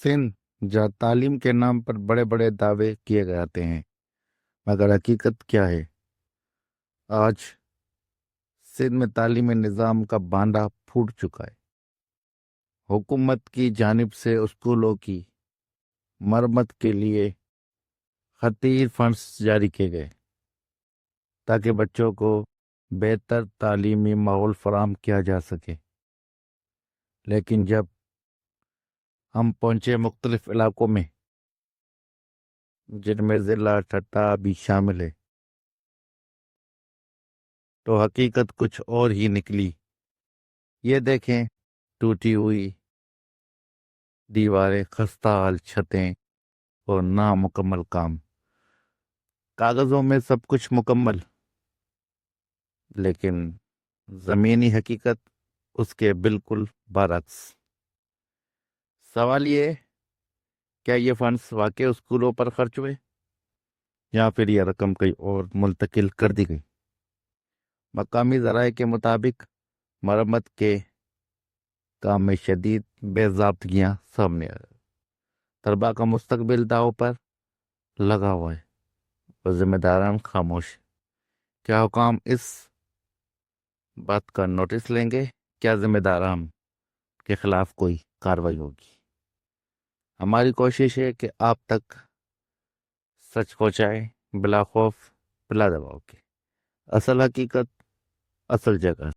سندھ جہاں تعلیم کے نام پر بڑے بڑے دعوے کیے جاتے ہیں، مگر حقیقت کیا ہے؟ آج سندھ میں تعلیمی نظام کا باندھا پھوٹ چکا ہے۔ حکومت کی جانب سے اسکولوں کی مرمت کے لیے خطیر فنڈز جاری کیے گئے تاکہ بچوں کو بہتر تعلیمی ماحول فراہم کیا جا سکے، لیکن جب ہم پہنچے مختلف علاقوں میں، جن میں ضلع ٹھٹہ بھی شامل ہے، تو حقیقت کچھ اور ہی نکلی۔ یہ دیکھیں، ٹوٹی ہوئی دیواریں، خستہ حال چھتیں اور نامکمل کام۔ کاغذوں میں سب کچھ مکمل، لیکن زمینی حقیقت اس کے بالکل برعکس۔ سوال یہ، کیا یہ فنڈز واقعی اسکولوں پر خرچ ہوئے یا پھر یہ رقم کہیں اور منتقل کر دی گئی؟ مقامی ذرائع کے مطابق مرمت کے کام میں شدید بے ضابطگیاں سامنے آئی۔ طلباء کا مستقبل داؤ پر لگا ہوا ہے اور ذمہ داران خاموش۔ کیا حکام اس بات کا نوٹس لیں گے؟ کیا ذمہ داران کے خلاف کوئی کارروائی ہوگی؟ ہماری کوشش ہے کہ آپ تک سچ پہنچائے، بلا خوف بلا دباؤ کے۔ اصل حقیقت اصل جگہ۔